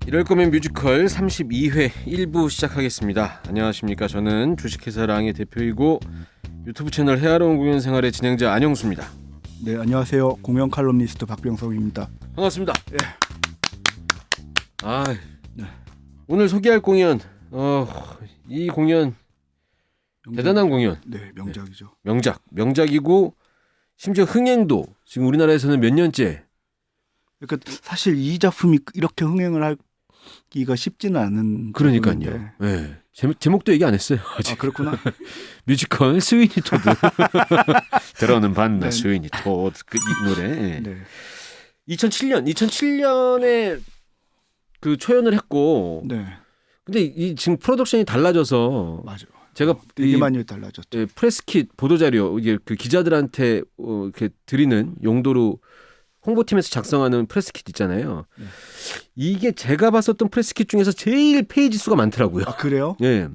이럴 거면 뮤지컬 32회 1부 시작하겠습니다. 안녕하십니까. 저는 주식회사 랑의 대표이고 유튜브 채널 헤아로운 공연 생활의 진행자 안영수입니다. 네, 안녕하세요. 공연 칼럼니스트 박병석입니다. 반갑습니다. 예. 네. 오늘 소개할 공연, 이 공연 대단한 공연. 네, 명작이죠. 네, 명작이고 심지어 흥행도 지금 우리나라에서는 몇 년째. 그러니까 사실 이 작품이 이렇게 흥행을 하기가 쉽지는 않은. 그러니까요. 네. 제목도 얘기 안 했어요. 아직. 아, 그렇구나. 뮤지컬 스위니 토드. 들어오는 반나 네. 스위니 토드 이 노래. 네. 2007년에 그 초연을 했고. 네. 근데 이 지금 프로덕션이 달라져서 맞아. 제가 되게 많이 달라졌죠. 프레스킷 보도자료 이게 그 기자들한테 이렇게 드리는 용도로 홍보팀에서 작성하는 프레스킷 있잖아요. 네. 이게 제가 봤었던 프레스킷 중에서 제일 페이지 수가 많더라고요. 아, 그래요? 예.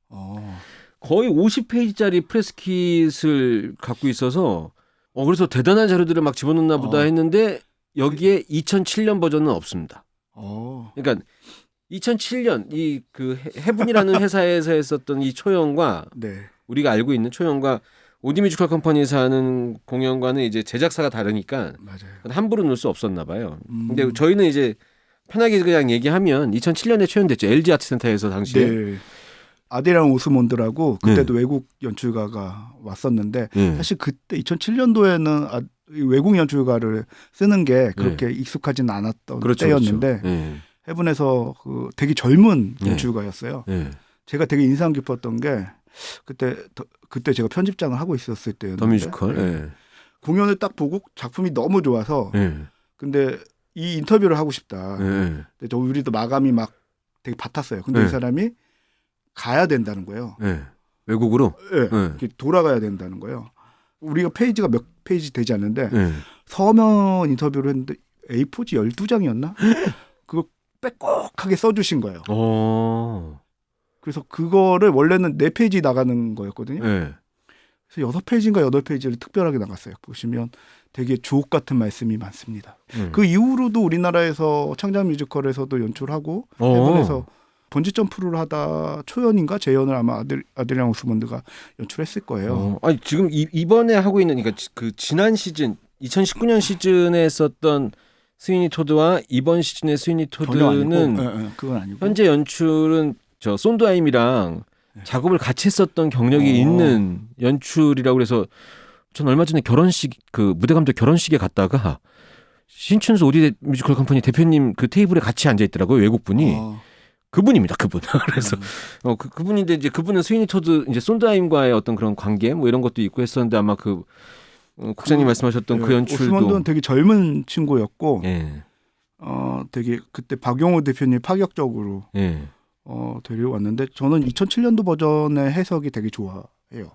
어. 거의 50페이지짜리 프레스킷을 갖고 있어서 그래서 대단한 자료들을 막 집어넣나 보다 했는데 여기에 2007년 버전은 없습니다. 그러니까 2007년 이 그 해븐이라는 회사에서 했었던 이 초연과 네. 우리가 알고 있는 초연과 오디 뮤지컬 컴퍼니에서 하는 공연과는 이제 제작사가 다르니까 맞아요. 함부로 넣을 수 없었나 봐요. 근데 저희는 이제 편하게 그냥 얘기하면 2007년에 초연됐죠. LG 아트센터에서 당시에. 네. 아데랑 오스몬드라고 그때도 외국 연출가가 왔었는데 사실 그때 2007년도에는 외국 연출가를 쓰는 게 그렇게 익숙하진 않았던 때였는데 그렇죠. 해븐에서 그 되게 젊은 연출가였어요. 제가 되게 인상 깊었던 게 그때 제가 편집장을 하고 있었을 때였는데 더 뮤지컬. 공연을 딱 보고 작품이 너무 좋아서 근데 이 인터뷰를 하고 싶다. 근데 우리도 마감이 막 되게 바탔어요. 근데 이 사람이 가야 된다는 거예요. 외국으로? 이렇게 돌아가야 된다는 거예요. 우리가 페이지가 몇 페이지 되지 않는데 서면 인터뷰를 했는데 A4지 12장이었나? 그거 빼곡하게 써주신 거예요. 그래서 그거를 원래는 4페이지 나가는 거였거든요. 그래서 6페이지인가 8페이지를 특별하게 나갔어요. 보시면 되게 주옥 같은 말씀이 많습니다. 그 이후로도 우리나라에서 창작 뮤지컬에서도 연출하고 해븐에서 번지 점프를 하다 초연인가 재연을 아마 아들이랑 오스몬드가 연출했을 거예요. 아니 지금 이번에 하고 있는 그러니까 그 지난 시즌 2019년 시즌에 했었던 스위니 토드와 이번 시즌의 스위니 토드는 그건 아니고 현재 연출은 저 손드하임이랑 작업을 같이 했었던 경력이 있는 연출이라고 그래서 전 얼마 전에 결혼식 그 무대 감독 결혼식에 갔다가 신춘수 오디 뮤지컬 컴퍼니 대표님 그 테이블에 같이 앉아 있더라고요. 외국 분이. 그분입니다. 그분. 그래서 그분인데 이제 그분은 스위니 토드 이제 손드하임과의 어떤 그런 관계 뭐 이런 것도 있고 했었는데 아마 그 국장님 말씀하셨던 그 연출도 오스몬드는 되게 젊은 친구였고 되게 그때 박용호 대표님 파격적으로 데려왔는데 저는 2007년도 버전의 해석이 되게 좋아해요.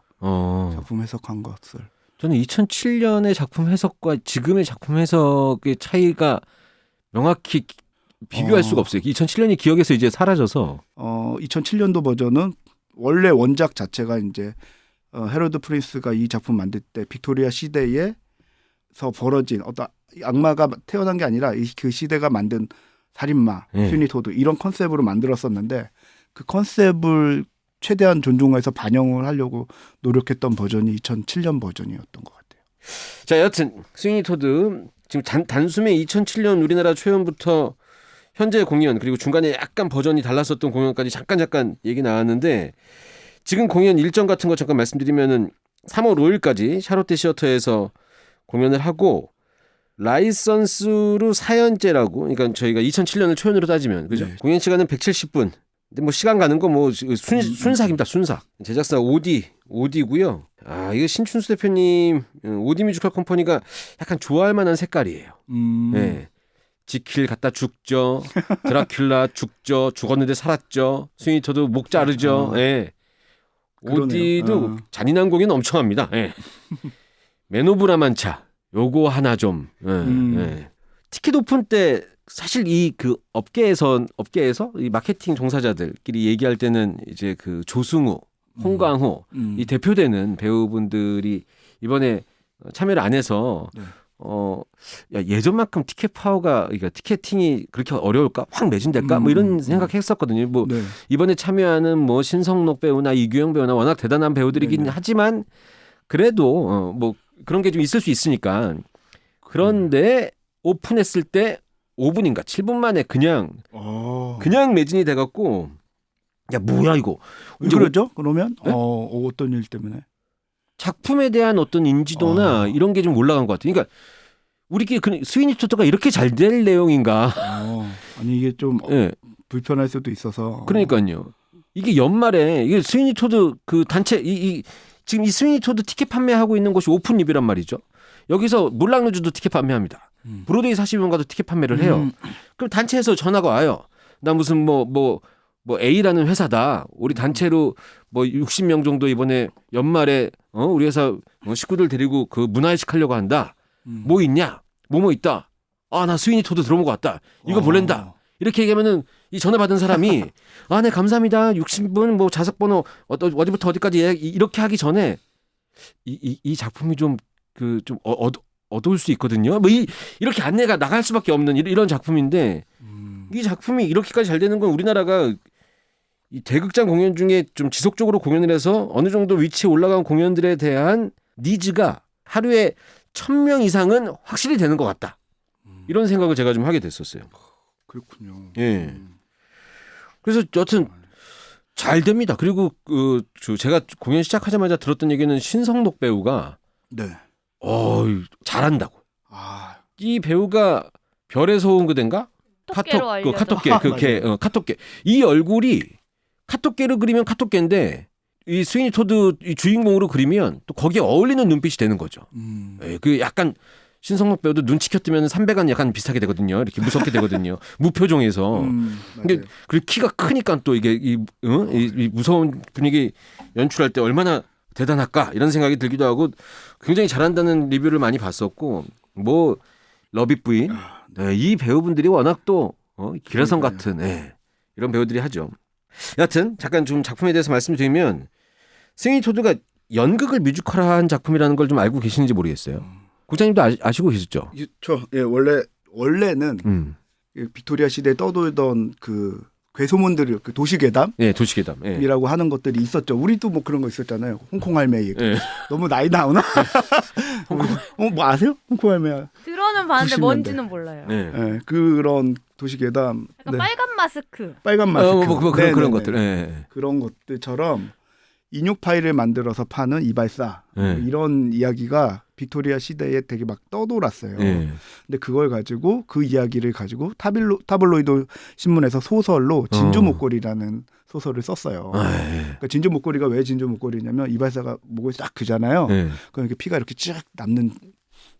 작품 해석한 것을. 저는 2007년의 작품 해석과 지금의 작품 해석의 차이가 명확히 비교할 수가 없어요. 2007년이 기억에서 이제 사라져서 2007년도 버전은 원래 원작 자체가 이제 헤로드 프린스가 이 작품 만들 때 빅토리아 시대에서 벌어진 어떤 악마가 태어난 게 아니라 그 시대가 만든 살인마, 스위니 토드 이런 컨셉으로 만들었었는데 그 컨셉을 최대한 존중해서 반영을 하려고 노력했던 버전이 2007년 버전이었던 것 같아요. 자, 여튼 스위니 토드 지금 단숨에 2007년 우리나라 초연부터 현재 공연 그리고 중간에 약간 버전이 달랐었던 공연까지 잠깐 얘기 나왔는데 지금 공연 일정 같은 거 잠깐 말씀드리면은 3월 5일까지 샤롯테 시어터에서 공연을 하고 라이선스로 4연째라고 그러니까 저희가 2007년을 초연으로 따지면 그죠? 공연 시간은 170분. 근데 뭐 시간 가는 거 뭐 순삭입니다. 순삭. 제작사 오디고요. 이거 신춘수 대표님 오디 뮤지컬 컴퍼니가 약간 좋아할 만한 색깔이에요. 지킬 갖다 죽죠. 드라큘라 죽죠. 죽었는데 살았죠. 스위니 토드 목 자르죠. 오디도 잔인한 공연 엄청 합니다. 맨 오브 라만차 요거 하나 좀. 티켓 오픈 때 사실 이 그 업계에서 이 마케팅 종사자들끼리 얘기할 때는 이제 그 조승우, 홍광호 이 대표되는 배우분들이 이번에 참여를 안 해서 야, 예전만큼 티켓 파워가, 그러니까 티켓팅이 그렇게 어려울까? 확 매진될까? 뭐 이런 생각했었거든요. 뭐 네. 이번에 참여하는 뭐 신성록 배우나 이규영 배우나 워낙 대단한 배우들이긴 네네. 하지만 그래도 뭐 그런 게 좀 있을 수 있으니까. 그런데 오픈했을 때 5분인가 7분 만에 그냥 매진이 돼갖고 야 뭐야 이거. 왜 이제 그러죠? 그러면 네? 어떤 일 때문에? 작품에 대한 어떤 인지도나 이런 게 좀 올라간 것 같아요. 그러니까 우리끼리 스위니 토드가 이렇게 잘 될 내용인가? 아니 이게 좀 예. 불편할 수도 있어서. 그러니까요. 이게 연말에 이게 스위니 토드 그 단체 지금 이 스위니 토드 티켓 판매하고 있는 곳이 오픈 리뷰란 말이죠. 여기서 물랑루즈도 티켓 판매합니다. 브로드웨이 40명가도 티켓 판매를 해요. 그럼 단체에서 전화가 와요. 나 무슨 뭐 A라는 회사다. 우리 단체로 뭐 60명 정도 이번에 연말에 우리 회사 식구들 데리고 그 문화회식 하려고 한다. 뭐 있냐? 뭐 있다. 아, 나 스위니 토드 들어본 것 같다. 이거 볼랜다. 이렇게 얘기하면은 이 전화 받은 사람이 아, 네 감사합니다. 60분 뭐 좌석 번호 어디부터 어디까지 이렇게 하기 전에 이 작품이 좀 어두울 수 있거든요. 뭐 이렇게 안내가 나갈 수밖에 없는 이런 작품인데 이 작품이 이렇게까지 잘 되는 건 우리나라가 이 대극장 공연 중에 좀 지속적으로 공연을 해서 어느 정도 위치에 올라간 공연들에 대한 니즈가 하루에 1,000명 이상은 확실히 되는 것 같다. 이런 생각을 제가 좀 하게 됐었어요. 그렇군요. 예. 그래서 여튼 잘 됩니다. 그리고 제가 공연 시작하자마자 들었던 얘기는 신성록 배우가 네. 잘한다고. 아, 이 배우가 별에서 온 그댄가? 카톡계로 알려져. 카톡계 카톡계 이 얼굴이 카톡계로 그리면 카톡계인데 이 스위니 토드 이 주인공으로 그리면 또 거기에 어울리는 눈빛이 되는 거죠. 예, 그 약간 신성록 배우도 눈 치켜뜨면 300안 약간 비슷하게 되거든요. 이렇게 무섭게 되거든요. 무표정에서. 근데 그리고 키가 크니까 또 이게 이 무서운 분위기 연출할 때 얼마나 대단할까 이런 생각이 들기도 하고 굉장히 잘한다는 리뷰를 많이 봤었고 뭐 러빗 부인 네, 이 배우분들이 워낙 또 기라성 같은 이런 배우들이 하죠. 여하튼 잠깐 좀 작품에 대해서 말씀드리면 스위니 토드가 연극을 뮤지컬화한 작품이라는 걸 좀 알고 계시는지 모르겠어요. 국장님도 아시고 계셨죠? 그렇죠. 예, 원래는 빅토리아 시대에 떠돌던 그 괴소문들 그 도시괴담? 네, 도시괴담. 이라고 하는 것들이 있었죠. 우리도 뭐 그런 거 있었잖아요. 홍콩 할매 얘기. 너무 나이 나오나? 뭐 아세요? 홍콩 할매. 들어는 봤는데 90년대. 뭔지는 몰라요. 네, 그런 도시괴담. 약간 빨간 마스크. 빨간 마스크. 그런 것들. 그런 것들처럼 인육 파일을 만들어서 파는 이발사 이런 이야기가 빅토리아 시대에 되게 막 떠돌았어요. 근데 그걸 가지고 그 이야기를 가지고 타블로이드 신문에서 소설로 진주 목걸이라는 소설을 썼어요. 그러니까 진주 목걸이가 왜 진주 목걸이냐면 이발사가 목을 싹 그잖아요. 그럼 이렇게 피가 이렇게 쭉 남는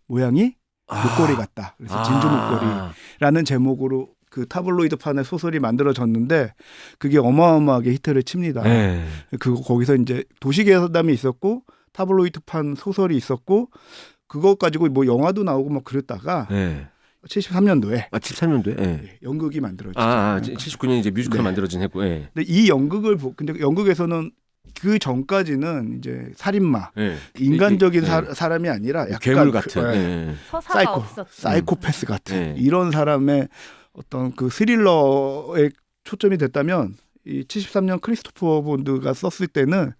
모양이 목걸이 같다. 그래서 진주 목걸이라는 제목으로 그 타블로이드판의 소설이 만들어졌는데 그게 어마어마하게 히트를 칩니다. 거기서 이제 도시괴담이 있었고 타블로이드판 소설이 있었고 그것 가지고 뭐 영화도 나오고 막 그랬다가 73년도에 73년도에 연극이 만들어졌죠. 79년 이제 뮤지컬 만들어진 했고. 근데 이 연극을 근데 연극에서는 그 전까지는 이제 살인마, 인간적인 사람이 아니라 약간 괴물 같은 서사가 없었죠. 사이코패스 같은 이런 사람의 어떤 그 스릴러에 초점이 됐다면 이 73년 크리스토퍼 본드가 썼을 때는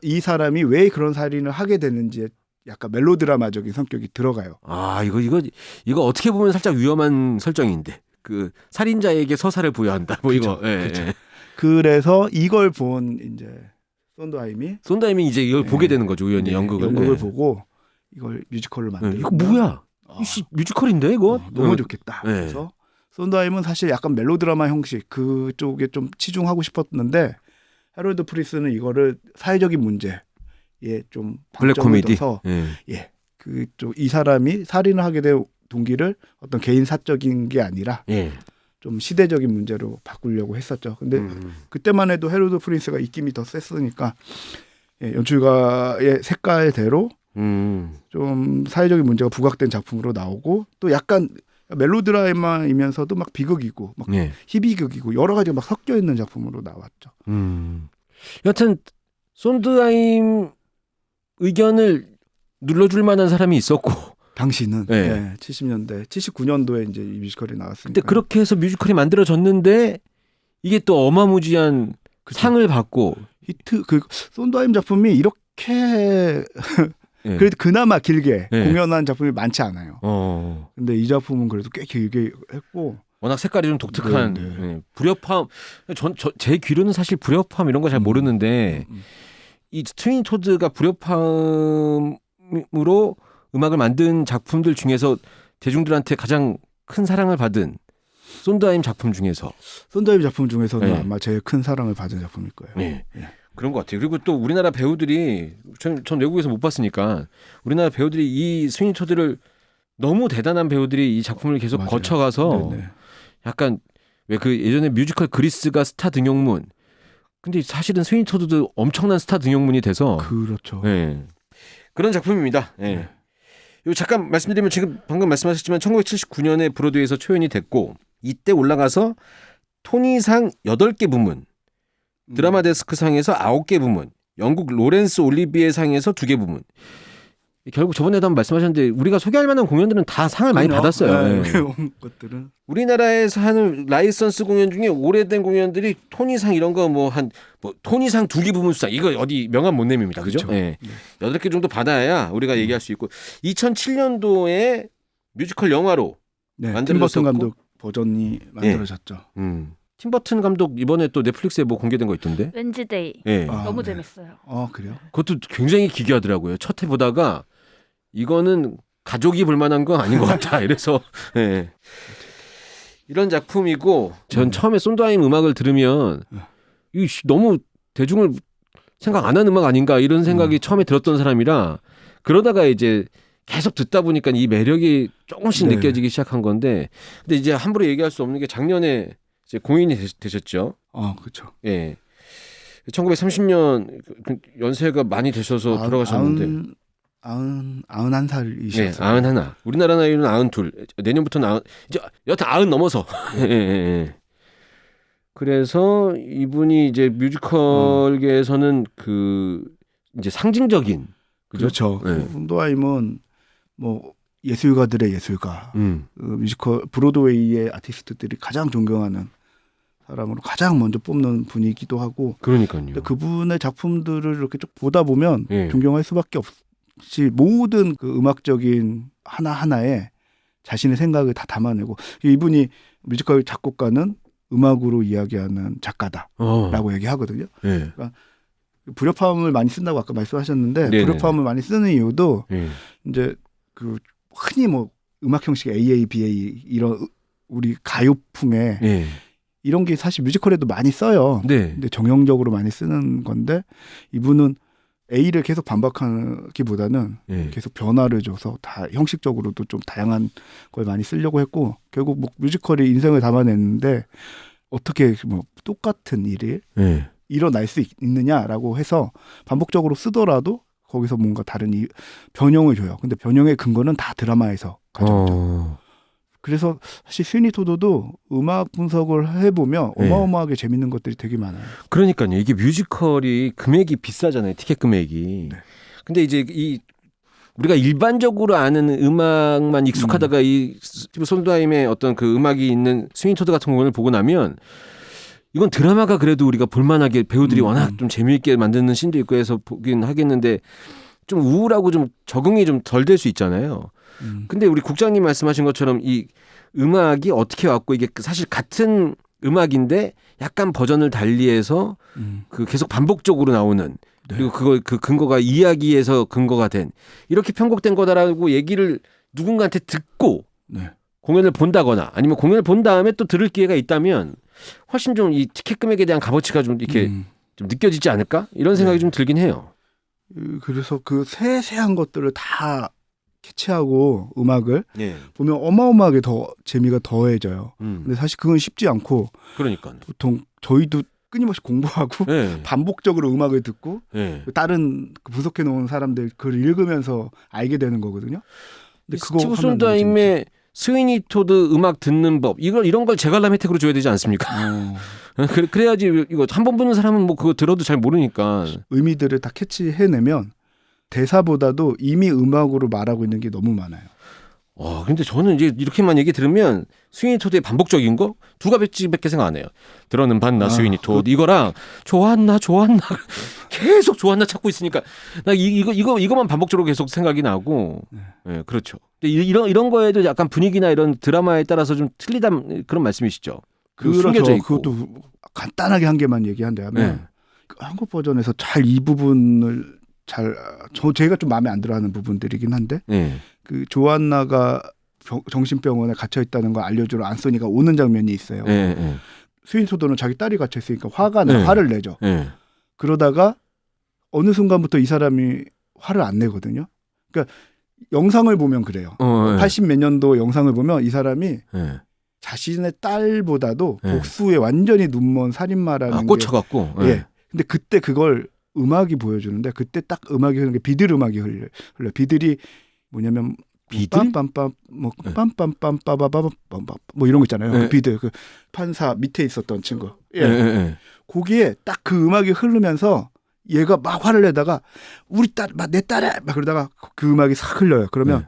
이 사람이 왜 그런 살인을 하게 되는지에 약간 멜로드라마적인 성격이 들어가요. 이거 어떻게 보면 살짝 위험한 설정인데 그 살인자에게 서사를 부여한다. 뭐 그쵸, 이거. 그쵸. 그래서 이걸 본 이제 손다임이 이제 이걸 보게 되는 거죠. 우연히 연극을 보고 이걸 뮤지컬로 만들고 이거 뭐야? 뮤지컬인데 이거 너무 좋겠다. 그래서 손다임은 사실 약간 멜로드라마 형식 그쪽에 좀 치중하고 싶었는데 해롤드 프리스는 이거를 사회적인 문제에 좀 블랙 코미디. 그쪽 이 사람이 살인을 하게 된 동기를 어떤 개인 사적인 게 아니라 좀 시대적인 문제로 바꾸려고 했었죠. 근데 그때만 해도 해롤드 프린스가 입김이 더 셌으니까 연출가의 색깔대로 좀 사회적인 문제가 부각된 작품으로 나오고 또 약간 멜로드라마이면서도 막 비극이고 막 희비극이고 여러 가지가 막 섞여 있는 작품으로 나왔죠. 여튼 손드하임 의견을 눌러줄 만한 사람이 있었고 당시는 네. 예, 70년대, 79년도에 이제 이 뮤지컬이 나왔으니까. 근데 그렇게 해서 뮤지컬이 만들어졌는데 이게 또 어마무지한 그쵸. 상을 받고 히트 그 손드하임 작품이 이렇게 예. 그래도 그나마 길게 네. 공연한 작품이 많지 않아요. 근데 이 작품은 그래도 꽤 길게 했고 워낙 색깔이 좀 독특한 네, 네. 예, 불협화음. 제 귀로는 사실 불협화음 이런 거 잘 모르는데 음. 이 스윙 토드가 불협화음으로 음악을 만든 작품들 중에서 대중들한테 가장 큰 사랑을 받은 손드하임 작품 중에서 손드하임 작품 중에서는 네. 아마 제일 큰 사랑을 받은 작품일 거예요. 예. 예. 그런 것 같아요. 그리고 또 우리나라 배우들이 전 외국에서 못 봤으니까 우리나라 배우들이 이 스윙 토드를 너무 대단한 배우들이 이 작품을 계속 맞아요. 거쳐가서 네네. 약간 왜 그 예전에 뮤지컬 그리스가 스타 등용문. 근데 사실은 스윙 토드도 엄청난 스타 등용문이 돼서 그렇죠. 예. 그런 작품입니다. 예. 네. 요 잠깐 말씀드리면 지금 방금 말씀하셨지만 1979년에 브로드웨이에서 초연이 됐고 이때 올라가서 토니상 8개 부문, 드라마 데스크상에서 9개 부문, 영국 로렌스 올리비에 상에서 2개 부문. 결국 저번에도 한번 말씀하셨는데 우리가 소개할 만한 공연들은 다 상을 많이 받았어요. 네, 예. 온 것들은 우리나라에서 하는 라이선스 공연 중에 오래된 공연들이 토니상 이런 거 뭐 토니상 2개 부문 수상 이거 어디 명함 못 내밉니다. 그죠? 그렇죠. 예. 8개 정도 받아야 우리가 얘기할 수 있고 2007년도에 뮤지컬 영화로 네, 만들어졌었고. 팀 버튼 감독 버전이 만들어졌죠. 팀 버튼 감독 이번에 또 넷플릭스에 뭐 공개된 거 있던데? 웬즈데이. 예. 아, 너무 네. 재밌어요. 그래요? 그것도 굉장히 기괴하더라고요. 첫 회 보다가 이거는 가족이 볼 만한 건 아닌 것 같다. 이래서 예. 이런 작품이고 전 처음에 손드하임 음악을 들으면 이 너무 대중을 생각 안 하는 음악 아닌가 이런 생각이 처음에 들었던 사람이라 그러다가 이제 계속 듣다 보니까 이 매력이 조금씩 네. 느껴지기 시작한 건데 근데 이제 함부로 얘기할 수 없는 게 작년에 이제 공인이 되셨죠. 그렇죠. 예. 1930년 연세가 많이 되셔서 돌아가셨는데 91살이셨어요. 네, 91. 우리나라 나이는 92. 내년부터는 이제 여튼 90 넘어서. 예, 예, 예. 그래서 이분이 이제 뮤지컬계에서는 그 이제 상징적인 그죠? 그렇죠. 네. 손드하임은 뭐 예술가들의 예술가, 음. 뮤지컬 브로드웨이의 아티스트들이 가장 존경하는 사람으로 가장 먼저 뽑는 분이기도 하고. 그러니까요. 근데 그분의 작품들을 이렇게 쭉 보다 보면 예. 존경할 수밖에 없이 모든 그 음악적인 하나하나에 자신의 생각을 다 담아내고 이분이 뮤지컬 작곡가는 음악으로 이야기하는 작가다라고 얘기하거든요. 예. 불협화음을 많이 쓴다고 아까 말씀하셨는데 네네. 불협화음을 많이 쓰는 이유도 예. 이제 그 흔히 뭐 음악 형식 AA, BA 이런 우리 가요풍에 예. 이런 게 사실 뮤지컬에도 많이 써요. 네. 근데 정형적으로 많이 쓰는 건데 이분은 A를 계속 반박하기보다는 예. 계속 변화를 줘서 다 형식적으로도 좀 다양한 걸 많이 쓰려고 했고 결국 뭐 뮤지컬이 인생을 담아냈는데 어떻게 뭐 똑같은 일이 예. 일어날 수 있느냐라고 해서 반복적으로 쓰더라도 거기서 뭔가 다른 변형을 줘요. 근데 변형의 근거는 다 드라마에서 가져오죠. 그래서 사실 스위니 토드도 음악 분석을 해보면 네. 어마어마하게 재밌는 것들이 되게 많아요. 그러니까요. 이게 뮤지컬이 금액이 비싸잖아요. 티켓 금액이. 네. 근데 이제 우리가 일반적으로 아는 음악만 익숙하다가 이 스티브 손드하임의 어떤 그 음악이 있는 스윙 토드 같은 공연을 보고 나면 이건 드라마가 그래도 우리가 볼만하게 배우들이 워낙 좀 재미있게 만드는 씬도 있고 해서 보긴 하겠는데 좀 우울하고 좀 적응이 좀 덜 될 수 있잖아요. 근데 우리 국장님 말씀하신 것처럼 이 음악이 어떻게 왔고 이게 사실 같은 음악인데 약간 버전을 달리해서 그 계속 반복적으로 나오는 네. 그리고 그 근거가 이야기에서 근거가 된 이렇게 편곡된 거다라고 얘기를 누군가한테 듣고 네. 공연을 본다거나 아니면 공연을 본 다음에 또 들을 기회가 있다면 훨씬 좀 이 티켓 금액에 대한 값어치가 좀 이렇게 좀 느껴지지 않을까 이런 생각이 좀 들긴 해요. 그래서 그 세세한 것들을 다 캐치하고 음악을 예. 보면 어마어마하게 더 재미가 더해져요. 근데 사실 그건 쉽지 않고 그러니까. 보통 저희도 끊임없이 공부하고 예. 반복적으로 음악을 듣고 예. 다른 분석해 놓은 사람들 글을 읽으면서 알게 되는 거거든요. 근데 그거 스티브 하면 너무 손드하임의 스위니 토드 음악 듣는 법 이런 걸 재관람 혜택으로 줘야 되지 않습니까? 재밌죠. 그래야지 이거 한 번 보는 사람은 뭐 그거 들어도 잘 모르니까. 의미들을 다 캐치해내면 대사보다도 이미 음악으로 말하고 있는 게 너무 많아요. 근데 저는 이제 이렇게만 얘기 들으면 스위니 토드의 반복적인 거 두 가지밖에 생각 안 해요. 들어는 봤나 스위니 토드 이거랑 좋았나 계속 좋았나 찾고 있으니까 나 이거만 반복적으로 계속 생각이 나고 네, 그렇죠. 근데 이런 거에도 약간 분위기나 이런 드라마에 따라서 좀 틀리다 그런 말씀이시죠. 그렇죠. 그것도 간단하게 한 개만 얘기한다면 네. 한국 버전에서 잘 이 부분을 제가 좀 마음에 안 들어하는 부분들이긴 한데 네. 그 조안나가 정신병원에 갇혀 있다는 걸 알려주러 안소니가 오는 장면이 있어요. 네, 네. 스위니 토드는 자기 딸이 갇혀 있으니까 화가 나 네. 화를 내죠. 네. 그러다가 어느 순간부터 이 사람이 화를 안 내거든요. 그러니까 영상을 보면 그래요. 네. 80 몇 년도 영상을 보면 이 사람이 네. 자신의 딸보다도 네. 복수에 완전히 눈먼 살인마라는 게 꽂혀갖고. 네. 예. 근데 그때 그걸 음악이 보여주는데 그때 딱 음악이 흐르는 게 비들 음악이 흘려. 비들이 뭐냐면 비들? 빰빰빰 뭐 빰빰빰빠바바밤 뭐 이런 거 있잖아요. 네. 그 비들 그 판사 밑에 있었던 친구. 예. 네, 네, 네. 거기에 딱 그 음악이 흐르면서 얘가 막 화를 내다가 우리 딸, 내 딸에 막 그러다가 그 음악이 싹 흘려요. 그러면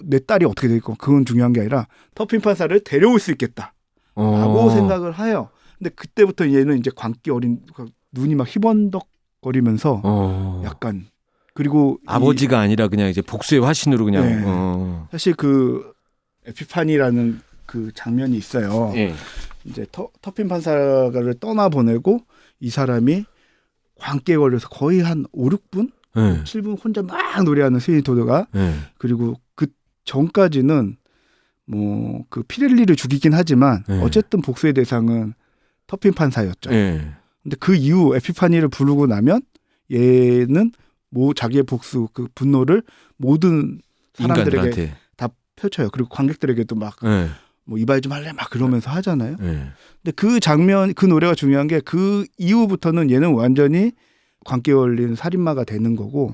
내 딸이 어떻게 될 거? 그건 중요한 게 아니라 터핀 판사를 데려올 수 있겠다라고 생각을 해요. 근데 그때부터 얘는 이제 광기 어린 눈이 막 희번덕거리면서 약간 그리고 아버지가 아니라 그냥 이제 복수의 화신으로 그냥. 네. 사실 그 에피파니라는 그 장면이 있어요. 예. 이제 터핀 판사를 떠나 보내고 이 사람이 광기에 걸려서 거의 한 5, 6분, 네. 7분 혼자 막 노래하는 스위니 토드가 네. 그리고 그 전까지는 뭐 그 피렐리를 죽이긴 하지만 네. 어쨌든 복수의 대상은 터핀 판사였죠. 네. 근데 그 이후 에피파니를 부르고 나면 얘는 뭐 자기의 복수 그 분노를 모든 사람들에게 인간들한테. 다 펼쳐요. 그리고 관객들에게도 막 네. 뭐 이발 좀 할래 막 그러면서 하잖아요. 네. 근데 그 장면 그 노래가 중요한 게 그 이후부터는 얘는 완전히 광기에 걸린 살인마가 되는 거고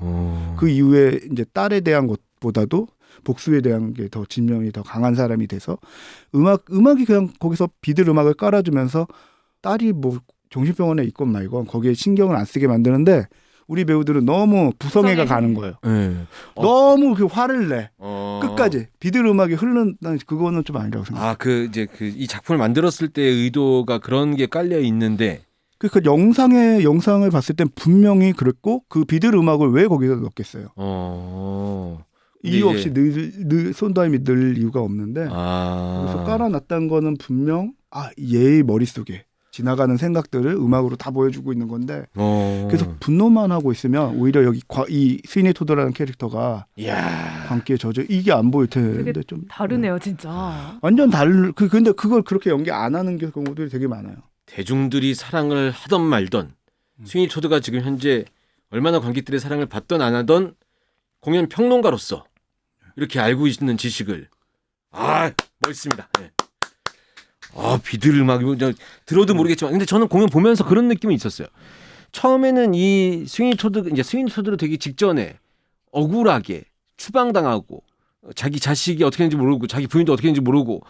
그 이후에 이제 딸에 대한 것보다도 복수에 대한 게 더 진명이 더 강한 사람이 돼서 음악이 그냥 거기서 비들 음악을 깔아주면서 딸이 뭐 정신병원에 있건 말건 거기에 신경을 안 쓰게 만드는데 우리 배우들은 너무 부성애가 가는 거예요. 네. 너무 그 화를 내 끝까지 비들 음악이 흐르는 그거는 좀 아니라고 생각해요. 그 이제 이 작품을 만들었을 때의 의도가 그런 게 깔려 있는데. 그 영상을 봤을 땐 분명히 그랬고 그 비들 음악을 왜 거기서 넣겠어요. 이유 없이 늘 손다임이 늘 이유가 없는데 그래서 깔아놨다는 거는 분명 얘의 머릿속에 지나가는 생각들을 음악으로 다 보여주고 있는 건데 그래서 분노만 하고 있으면 오히려 여기 이 스위니 토드라는 캐릭터가 광기에 젖어 이게 안 보일 텐데 좀 다르네요 진짜. 완전 근데 그걸 그렇게 연기 안 하는 경우들이 되게 많아요. 대중들이 사랑을 하던 말던 스위니 토드가 지금 현재 얼마나 관객들의 사랑을 받던 안 하던 공연 평론가로서 이렇게 알고 있는 지식을 멋있습니다. 네. 비들 음악 들어도 모르겠지만 근데 저는 공연 보면서 그런 느낌이 있었어요. 처음에는 이 스위니 토드로 되기 직전에 억울하게 추방당하고 자기 자식이 어떻게 되는지 모르고 자기 부인도 어떻게 되는지 모르고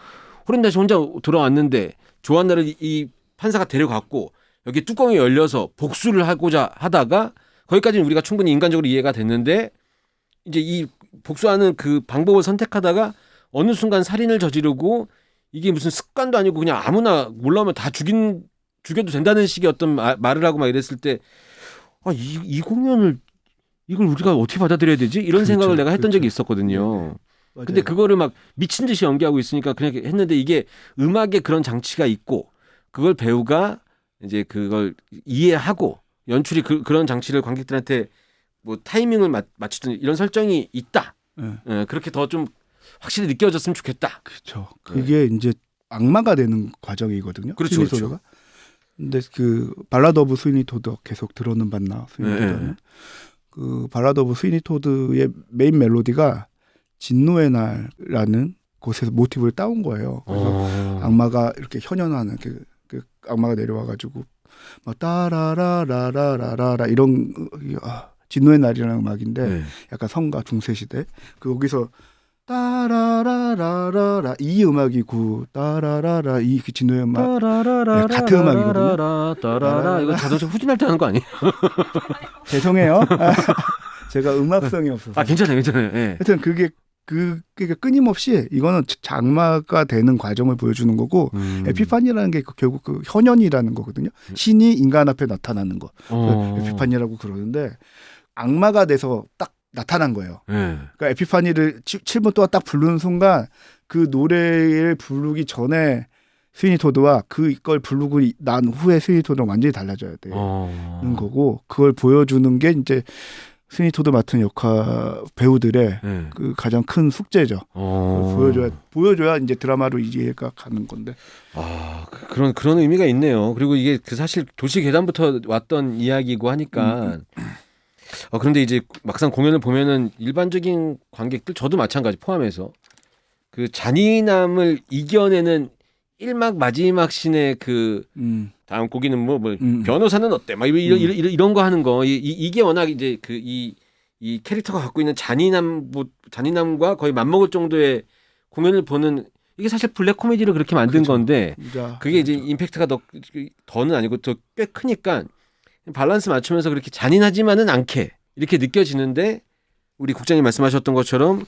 호렌다시 혼자 돌아왔는데 조안나를 이 판사가 데려갔고 여기 뚜껑이 열려서 복수를 하고자 하다가 거기까지는 우리가 충분히 인간적으로 이해가 됐는데 이제 이 복수하는 그 방법을 선택하다가 어느 순간 살인을 저지르고 이게 무슨 습관도 아니고 그냥 아무나 몰라오면 다 죽여도 된다는 식의 어떤 말을 하고 막 이랬을 때 이 공연을 이걸 우리가 어떻게 받아들여야 되지? 이런 생각을 내가 했던 적이 있었거든요. 맞아요. 근데 그거를 막 미친 듯이 연기하고 있으니까 그냥 했는데 이게 음악에 그런 장치가 있고 그걸 배우가 이제 그걸 이해하고 연출이 그런 장치를 관객들한테 뭐 타이밍을 맞추든 이런 설정이 있다. 그렇게 더 좀 확실히 느껴졌으면 좋겠다. 그렇죠. 그게 이제 악마가 되는 과정이거든요. 그렇죠. 스위니 토드가. 근데 그 발라드 오브 스위니 토드 계속 들어는 봤나? 스위니 토드는. 그 발라드 오브 스위니 토드의 메인 멜로디가 진노의 날이라는 곳에서 모티브를 따온 거예요. 그래서 악마가 이렇게 현현하는 그 악마가 내려와가지고 막 따라라라라라라 이런 진노의 날이라는 음악인데 약간 성가 중세 시대 거기서 따라라라라라 이 음악이 따라라라 이 진노의 음악 같은 음악이거든요. 따라라 이거 자동차 후진할 때 하는 거 아니에요? 죄송해요. 제가 음악성이 없어서. 괜찮아요. 예. 하여튼 그게 그게 끊임없이 이거는 장마가 되는 과정을 보여주는 거고 에피파니라는 게 결국 그 현현이라는 거거든요. 신이 인간 앞에 나타나는 거. 에피파니라고 그러는데 악마가 돼서 딱 나타난 거예요. 그러니까 에피파니를 7분 동안 딱 부르는 순간 그 노래를 부르기 전에 스위니 토드와 그걸 부르고 난 후에 스위니 토드랑 완전히 달라져야 되는 거고 그걸 보여주는 게 이제 스위니 토드 맡은 역할 배우들의 그 가장 큰 숙제죠. 보여줘야 이제 드라마로 이해가 가는 건데. 그런 의미가 있네요. 그리고 이게 그 사실 도시 계단부터 왔던 이야기고 하니까. 그런데 이제 막상 공연을 보면은 일반적인 관객들 저도 마찬가지 포함해서 그 잔인함을 이겨내는 1막 마지막 씬의 그 다음 곡이는 뭐 변호사는 어때? 막 이런 거 하는 거 이게 워낙 이제 그 이 캐릭터가 갖고 있는 잔인함과 거의 맞먹을 정도의 공연을 보는 이게 사실 블랙 코미디를 그렇게 만든 그렇죠. 건데 진짜, 그게 이제 임팩트가 더는 아니고 더 꽤 크니까 밸런스 맞추면서 그렇게 잔인하지만은 않게 이렇게 느껴지는데 우리 국장님 말씀하셨던 것처럼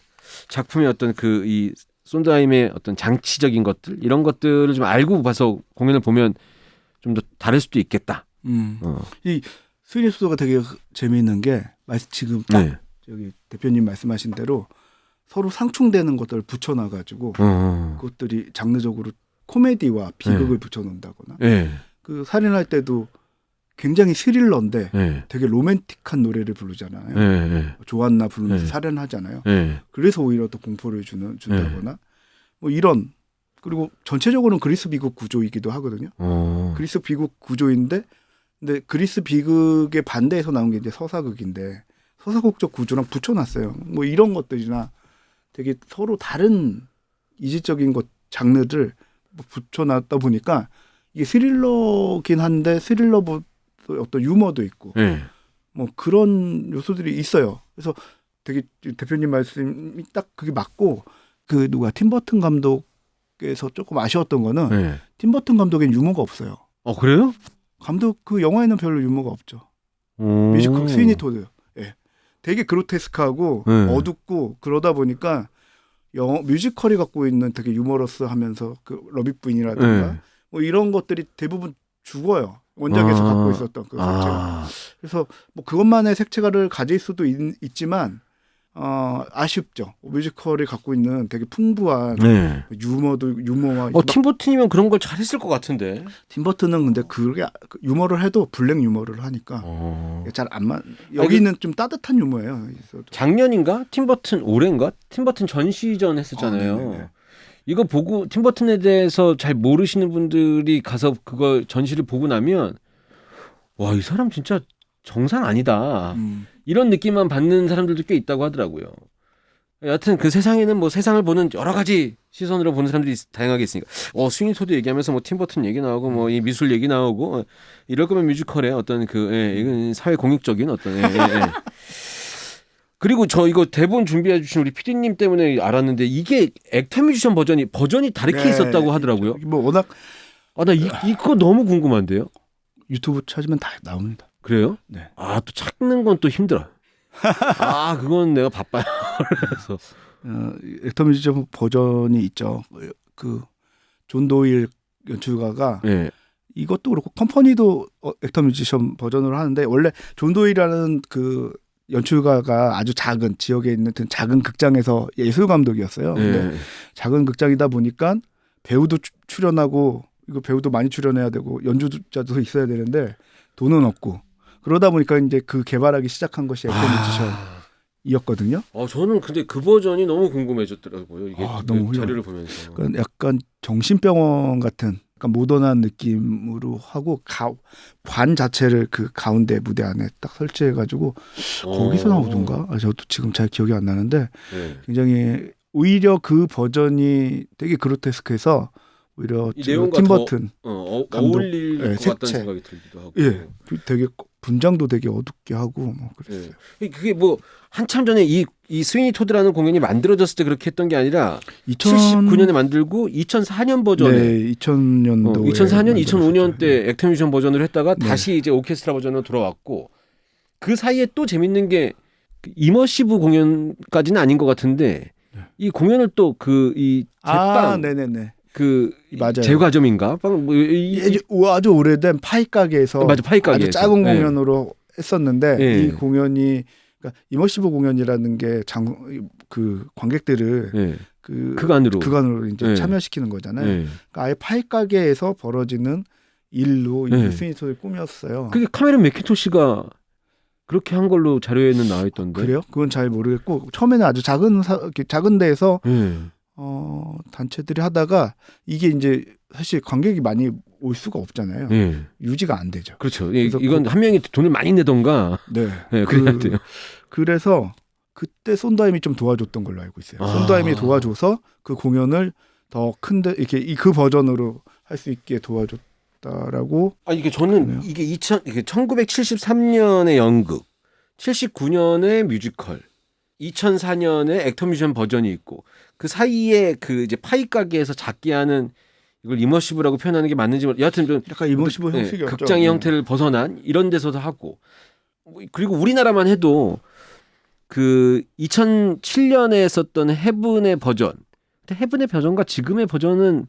작품의 어떤 그 이 손드하임의 어떤 장치적인 것들 이런 것들을 좀 알고 봐서 공연을 보면 좀 더 다를 수도 있겠다. 이 스위니 토드가 되게 재미있는 게 지금 딱 저기 대표님 말씀하신 대로 서로 상충되는 것들을 붙여놔가지고 그것들이 장르적으로 코미디와 비극을 붙여놓는다거나 그 살인할 때도 굉장히 스릴러인데 되게 로맨틱한 노래를 부르잖아요. 조안나 부르면서 살인하잖아요. 그래서 오히려 더 공포를 준다거나 뭐 이런 그리고 전체적으로는 그리스 비극 구조이기도 하거든요. 그리스 비극 구조인데 근데 그리스 비극의 반대에서 나온 게 이제 서사극인데 서사극적 구조랑 붙여놨어요. 뭐 이런 것들이나 되게 서로 다른 이질적인 것 장르를 붙여놨다 보니까 이게 스릴러긴 한데 스릴러보다 어떤 유머도 있고 뭐 그런 요소들이 있어요. 그래서 되게 대표님 말씀이 딱 그게 맞고 그 팀 버튼 감독에서 조금 아쉬웠던 거는 팀 버튼 감독엔 유머가 없어요. 그래요? 감독 그 영화에는 별로 유머가 없죠. 뮤지컬 스위니 토드. 되게 그로테스크하고 어둡고 그러다 보니까 뮤지컬이 갖고 있는 되게 유머러스하면서 그 러빗부인이라든가 뭐 이런 것들이 대부분 죽어요. 원작에서 갖고 있었던 그 색채가. 그래서 뭐 그것만의 색채를 가질 수도 있지만 아쉽죠. 뮤지컬이 갖고 있는 되게 풍부한 유머와 팀 버튼이면 그런 걸 잘했을 것 같은데. 팀 버튼은 근데 그게 유머를 해도 블랙 유머를 하니까 잘 안 맞. 여기는 좀 따뜻한 유머예요. 작년인가? 팀 버튼 올해인가? 팀 버튼 전시전 했었잖아요. 이거 보고 팀 버튼에 대해서 잘 모르시는 분들이 가서 그거 전시를 보고 나면 와, 이 사람 진짜 정상 아니다. 이런 느낌만 받는 사람들도 꽤 있다고 하더라고요. 여하튼 그 세상에는 뭐 세상을 보는 여러 가지 시선으로 보는 사람들이 다양하게 있으니까 스위니 토드 얘기하면서 뭐 팀 버튼 얘기 나오고 뭐 이 미술 얘기 나오고 이럴 거면 뮤지컬의 어떤 이건 사회 공익적인 어떤 그리고 저 이거 대본 준비해 주신 우리 PD님 때문에 알았는데 이게 액터 뮤지션 버전이 다르게 있었다고 하더라고요. 뭐 워낙 나 이거 너무 궁금한데요. 유튜브 찾으면 다 나옵니다. 그래요? 네. 또 찾는 건 또 힘들어. 그건 내가 바빠요. 그래서 액터 뮤지션 버전이 있죠. 그 존 도일 연출가가 이것도 그렇고 컴퍼니도 액터 뮤지션 버전으로 하는데 원래 존 도일이라는 그 연출가가 아주 작은 지역에 있는 작은 극장에서 예술 감독이었어요. 근데 작은 극장이다 보니까 배우도 출연하고 이거 배우도 많이 출연해야 되고 연주자도 있어야 되는데 돈은 없고 그러다 보니까 이제 그 개발하기 시작한 것이 액터 뮤지션이었거든요. 저는 근데 그 버전이 너무 궁금해졌더라고요. 이게 너무 자료를 보면서. 그러니까 약간 정신병원 같은 약간 모던한 느낌으로 하고 관 자체를 그 가운데 무대 안에 딱 설치해가지고 거기서 나오던가 저도 지금 잘 기억이 안 나는데 굉장히 오히려 그 버전이 되게 그로테스크해서 오히려 팀 버튼 어울릴 것 같다는 생각이 들기도 하고. 되게 분장도 되게 어둡게 하고 뭐 그랬어요. 그게 뭐 한참 전에 이 스위니 토드라는 공연이 만들어졌을 때 그렇게 했던 게 아니라 79년에 만들고 2004년 버전에 2000년도 2004년 2005년 때 액터 뮤지션 버전을 했다가 다시 이제 오케스트라 버전으로 돌아왔고 그 사이에 또 재밌는 게 이머시브 공연까지는 아닌 것 같은데 이 공연을 또 그 이 제빵 네네네. 그 맞아요. 제과점인가? 아주 오래된 파이 가게에서 맞아, 파이 가게에서. 아주 작은 네. 공연으로 했었는데 네. 이 공연이 그러니까 이머시브 공연이라는 게 그 관객들을 네. 그간으로 이제 네. 참여시키는 거잖아요. 네. 그러니까 아예 파이 가게에서 벌어지는 일로 네. 이 스위니토드를 꾸몄어요. 그게 카메론 맥킨토시가 그렇게 한 걸로 자료에는 나와 있던데. 그래요? 그건 잘 모르겠고 처음에는 아주 작은 데에서 네. 단체들이 하다가 이게 이제 사실 관객이 많이 올 수가 없잖아요. 네. 유지가 안 되죠. 그렇죠. 그래서 이건 한 명이 돈을 많이 내던가. 네. 네, 그래야 돼요. 그래서 그때 손다임이 좀 도와줬던 걸로 알고 있어요. 아. 손다임이 도와줘서 그 공연을 더 큰데 이렇게 그 버전으로 할 수 있게 도와줬다라고. 이게 저는 그러네요. 이게 1973년의 연극, 79년의 뮤지컬, 2004년에 액터 뮤지션 버전이 있고 그 사이에 그 이제 파이 가게에서 작게 하는 이걸 이머시브라고 표현하는 게 맞는지 여하튼 좀 약간 이머시브 형식이었죠. 극장의 형태를 벗어난 이런 데서도 하고 그리고 우리나라만 해도 그 2007년에 썼던 헤븐의 버전, 근데 헤븐의 버전과 지금의 버전은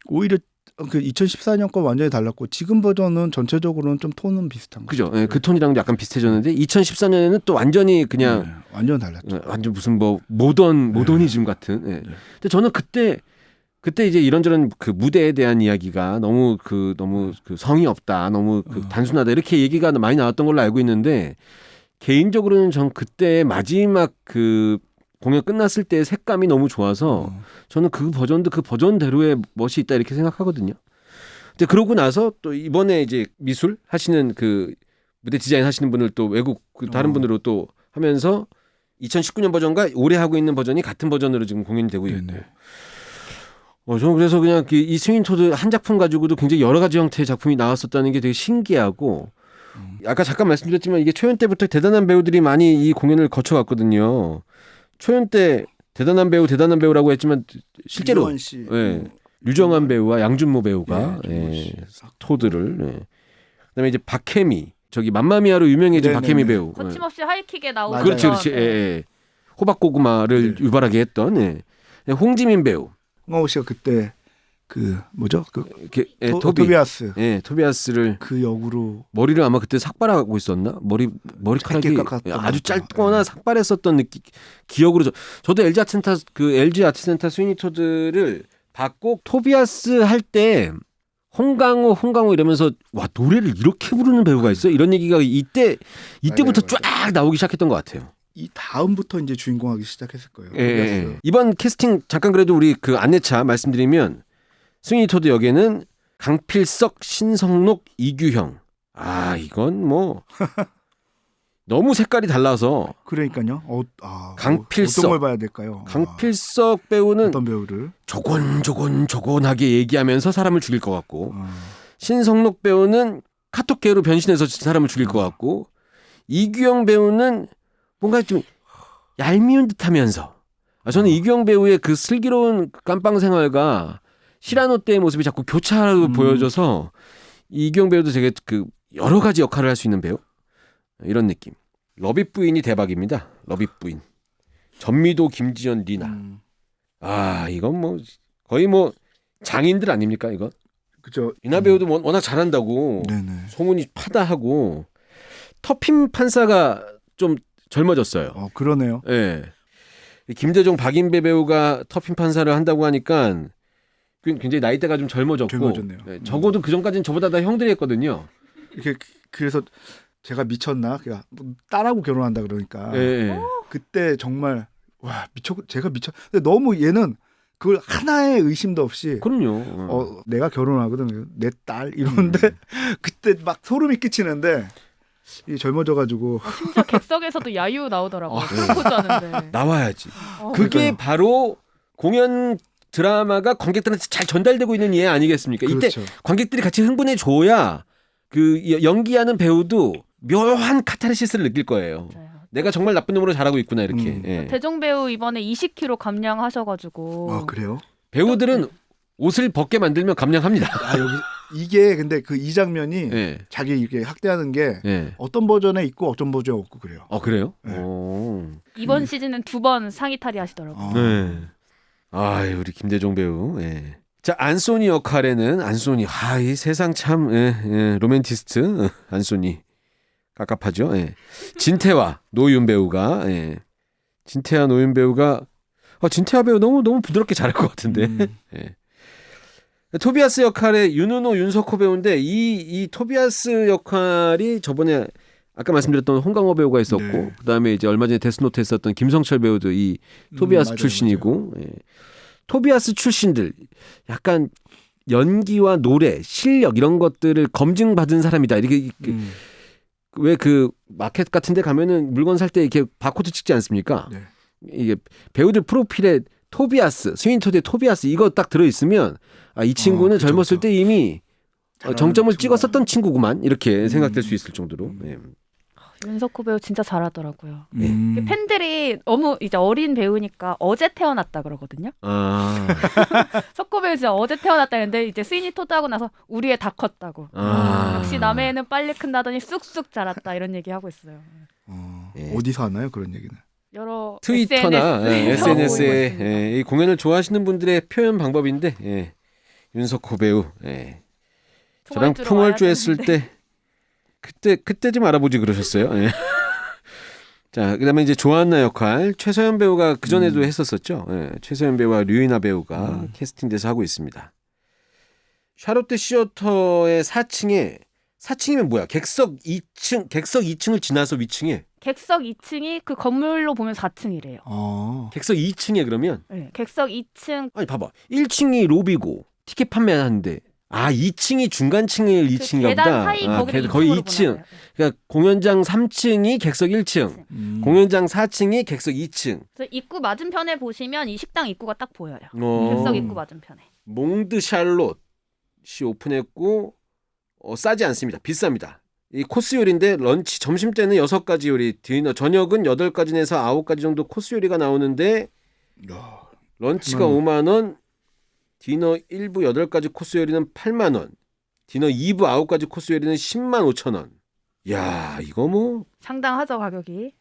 오히려 그 2014년 거 완전히 달랐고 지금 버전은 전체적으로는 좀 톤은 비슷한 거죠. 그죠? 예, 그 톤이랑도 약간 비슷해졌는데 2014년에는 또 완전히 그냥 네, 완전 달랐죠. 완전 무슨 뭐 모더니즘 같은. 예. 근데 저는 그때 이제 이런저런 그 무대에 대한 이야기가 너무 그 성의 없다, 너무 그 단순하다 이렇게 얘기가 많이 나왔던 걸로 알고 있는데 개인적으로는 전 그때 마지막 그 공연 끝났을 때 색감이 너무 좋아서 저는 그 버전도 그 버전대로의 멋이 있다 이렇게 생각하거든요. 근데 그러고 나서 또 이번에 이제 미술 하시는 그 무대 디자인 하시는 분을 또 외국 그 다른 분으로 또 하면서 2019년 버전과 올해 하고 있는 버전이 같은 버전으로 지금 공연이 되고 있고. 네네. 저는 그래서 그냥 이 스윈토드 한 작품 가지고도 굉장히 여러 가지 형태의 작품이 나왔었다는 게 되게 신기하고 아까 잠깐 말씀드렸지만 이게 초연 때부터 대단한 배우들이 많이 이 공연을 거쳐갔거든요. 초연 때 대단한 배우라고 했지만 실제로 유정환 씨, 예, 유정환 배우와 양준모 배우가 토드를 그다음에 이제 박혜미 저기 맘마미아로 유명해진 네네네. 박혜미 배우 거침없이 하이킥에 나오죠. 맞아요. 그렇지 호박고구마를 네. 유발하게 했던 홍지민 배우 홍강호 씨가 그때 그 뭐죠? 그 토비아스 토비아스 토비아스를 그 역으로 머리를 아마 그때 삭발하고 있었나? 머리카락이 짧게 깎았던 아주 것 같아요. 짧거나 삭발했었던 기억으로 저도 LG 아트센터 스위니 토드를 봤고 토비아스 할 때 홍강호 이러면서 와 노래를 이렇게 부르는 배우가 있어? 이런 얘기가 이때부터 맞아요. 쫙 나오기 시작했던 것 같아요. 이 다음부터 이제 주인공하기 시작했을 거예요. 예. 이번 캐스팅 잠깐 그래도 우리 그 안내차 말씀드리면 스위니 토드 역에는 강필석, 신성록, 이규형. 이건 뭐 너무 색깔이 달라서 그러니까요. 강필석. 어떤 걸 봐야 될까요? 강필석 배우는 어떤 배우를? 조곤조곤하게 얘기하면서 사람을 죽일 것 같고 신성록 배우는 카톡계로 변신해서 사람을 죽일 것 같고 이규영 배우는 뭔가 좀 얄미운 듯하면서 저는 이규영 배우의 그 슬기로운 깜빵 생활과 시라노 때의 모습이 자꾸 교차로 보여져서 이규영 배우도 되게 그 여러 가지 역할을 할 수 있는 배우 이런 느낌. 러빗 부인이 대박입니다. 러빗 부인. 전미도, 김지연, 리나. 이건 뭐 거의 뭐 장인들 아닙니까 이거? 그죠. 리나 배우도 워낙 잘한다고 네네. 소문이 파다하고 터핀 판사가 좀 젊어졌어요. 그러네요. 예. 김대중, 박인배 배우가 터핀 판사를 한다고 하니까 굉장히 나이대가 좀 젊어졌네요. 적어도 그 전까지는 저보다 다 형들이 했거든요. 이렇게 그래서 제가 미쳤나? 그러니까 딸하고 결혼한다 그러니까 그때 정말 제가 미쳐. 근데 너무 얘는 그걸 하나의 의심도 없이 그럼요. 내가 결혼하거든 내 딸 이러는데 그때 막 소름이 끼치는데 이 젊어져가지고 심지어 객석에서도 야유 나오더라고요. 프로포즈 하는데. 나와야지. 그게 그러니까요. 바로 공연 드라마가 관객들한테 잘 전달되고 있는 예 아니겠습니까? 그렇죠. 이때 관객들이 같이 흥분해 줘야 그 연기하는 배우도 묘한 카타르시스를 느낄 거예요. 맞아요. 내가 정말 나쁜 놈으로 잘하고 있구나 이렇게. 예. 대종 배우 이번에 20kg 감량하셔가지고. 그래요? 배우들은 옷을 벗게 만들면 감량합니다. 이게 근데 그 이 장면이 예. 자기 이렇게 학대하는 게 예. 어떤 버전에 있고 어떤 버전에 없고 그래요. 그래요? 네. 이번 시즌은 2번 상의 탈의하시더라고요. 네. 우리 김대중 배우. 예. 자, 안소니 역할에는 안소니. 이 세상 참 로맨티스트 안소니. 깝깝하죠. 예. 진태화 노윤 배우가 진태화 노윤 배우가 진태화 배우 너무 부드럽게 잘할 것 같은데. 예. 토비아스 역할의 윤은호 윤석호 배우인데 이 토비아스 역할이 저번에 아까 말씀드렸던 홍강호 배우가 있었고 네. 그다음에 이제 얼마 전에 데스노트 했었던 김성철 배우도 이 토비아스 맞아요, 출신이고 예. 토비아스 출신들 약간 연기와 노래 실력 이런 것들을 검증받은 사람이다 이렇게 왜 그 마켓 같은 데 가면은 물건 살 때 이렇게 바코드 찍지 않습니까? 네. 이게 배우들 프로필에 토비아스, 스윈 토드의 토비아스 이거 딱 들어 있으면 이 친구는 그쵸, 젊었을 그쵸. 때 이미 잘하는 정점을 친구구나. 찍었었던 친구구만 이렇게 생각될 수 있을 정도로. 예. 윤석호 배우 진짜 잘하더라고요. 음. 팬들이 너무 이제 어린 배우니까 어제 태어났다 그러거든요. 석호 배우 진짜 어제 태어났다 했는데 이제 스위니 토드 하고 나서 우리 애 다 컸다고. 역시 남의 애는 빨리 큰다더니 쑥쑥 자랐다 이런 얘기 하고 있어요. 예. 어디서 하나요 그런 얘기는? 여러 트위터나 SNS에서 보고 SNS에 있습니다. 이 공연을 좋아하시는 분들의 표현 방법인데 윤석호 배우 저랑 풍월주로 풍월주 와야 했을 되는데. 때 그때 좀 알아보지 그러셨어요. 예. 자, 그다음에 이제 조한나 역할 최서연 배우가 그 전에도 했었었죠. 최서연 배우와 류이나 배우가 캐스팅돼서 하고 있습니다. 샤롯데 시어터의 4층이면 뭐야? 객석 2층을 지나서 위층에 객석 2층이 그 건물로 보면 4층이래요. 객석 2층에 그러면 네, 객석 2층 아니 봐봐 1층이 로비고 티켓 판매하는데 2층이 중간층일 2층인가 그 계단 보다. 사이 거기를 거의 2층으로 2층. 보나 봐요. 그러니까 공연장 3층이 객석 1층, 공연장 4층이 객석 2층. 그래서 입구 맞은편에 보시면 이 식당 입구가 딱 보여요. 어. 객석 입구 맞은편에. 몽드 샬롯이 오픈했고 싸지 않습니다. 비쌉니다. 이 코스 요리인데 런치 점심 때는 6가지 요리, 디너 저녁은 8가지 내서 9가지 정도 코스 요리가 나오는데 런치가 5만 원, 디너 1부 8가지 코스 요리는 8만 원, 디너 2부 9가지 코스 요리는 10만 5천 원. 야, 이거 뭐 상당하죠 가격이.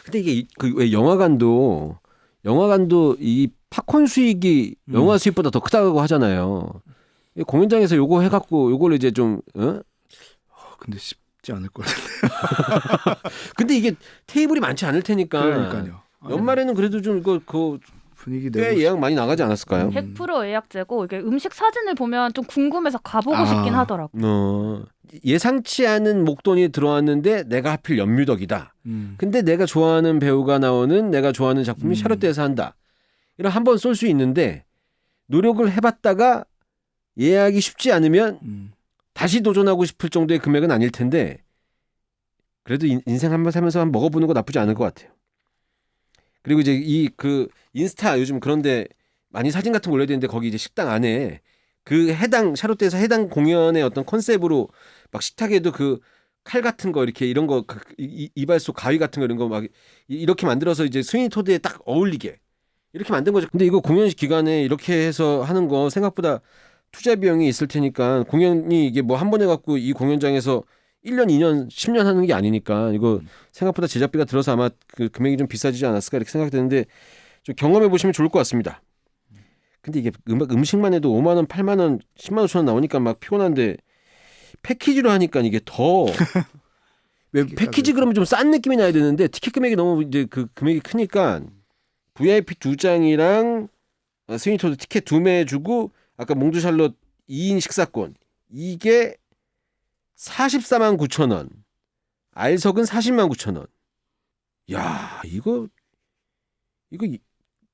근데 이게 그 왜 영화관도 이 팝콘 수익이 영화 수익보다 더 크다고 하잖아요. 공연장에서 요거 해갖고 요걸 이제 좀 근데 쉽지 않을 것 같은데. 근데 이게 테이블이 많지 않을 테니까 그러니까요. 연말에는 그래도 좀 그 분위기 꽤 내고 예약 많이 나가지 않았을까요? 100% 예약제고 이게 음식 사진을 보면 좀 궁금해서 가보고 싶긴 하더라고요. 예상치 않은 목돈이 들어왔는데 내가 하필 연뮤덕이다. 근데 내가 좋아하는 배우가 나오는 내가 좋아하는 작품이 샤롯데에서 한다. 이런 한 번 쏠 수 있는데 노력을 해봤다가 예약이 쉽지 않으면 다시 도전하고 싶을 정도의 금액은 아닐 텐데 그래도 인생 한번 살면서 한번 먹어보는 거 나쁘지 않을 것 같아요. 그리고 이제 이 그 인스타 요즘 그런데 많이 사진 같은 거 올려야 되는데 거기 이제 식당 안에 그 해당 샤롯데에서 해당 공연의 어떤 컨셉으로 막 식탁에도 그 칼 같은 거 이렇게 이런 거 이발소 가위 같은 거 이런 거 막 이렇게 만들어서 이제 스위니 토드에 딱 어울리게 이렇게 만든 거죠. 근데 이거 공연 기간에 이렇게 해서 하는 거 생각보다 투자 비용이 있을 테니까 공연이 이게 뭐 한 번 해갖고 이 공연장에서 1년, 2년, 10년 하는 게 아니니까 이거 생각보다 제작비가 들어서 아마 그 금액이 좀 비싸지지 않았을까 이렇게 생각되는데 좀 경험해 보시면 좋을 것 같습니다. 근데 이게 음식만 해도 5만 원, 8만 원, 10만 5천 원 나오니까 막 피곤한데 패키지로 하니까 이게 더 왜 패키지 그러면 좀 싼 느낌이 나야 되는데 티켓 금액이 너무 이제 그 금액이 크니까 VIP 2장이랑 스위니토드 티켓 2매 주고 아까 몽두 샬롯 2인 식사권 이게 44만 9천 원. 알석은 40만 9천 원. 야, 이거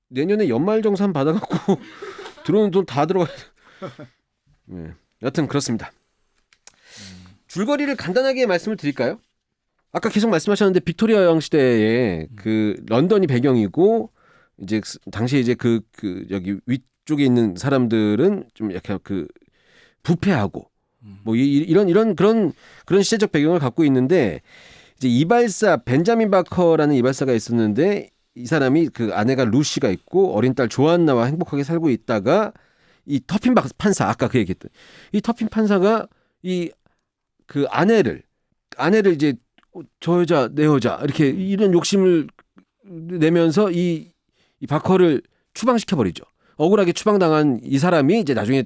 내년에 연말정산 받아갖고 들어오는 돈 다 들어가야 돼. 네. 여튼 그렇습니다. 줄거리를 간단하게 말씀을 드릴까요? 아까 계속 말씀하셨는데 빅토리아 여왕 시대에 그 런던이 배경이고 이제 당시에 이제 그 여기 위쪽에 있는 사람들은 좀 약간 그 부패하고 뭐 이런 그런 시대적 배경을 갖고 있는데 이제 이발사 벤자민 바커라는 이발사가 있었는데 이 사람이 그 아내가 루시가 있고 어린 딸 조안나와 행복하게 살고 있다가 이 터핀 판사 아까 그 얘기했던 이 터핀 판사가 이 그 아내를 이제 저 여자 내 여자 이렇게 이런 욕심을 내면서 이 바커를 추방시켜 버리죠. 억울하게 추방당한 이 사람이 이제 나중에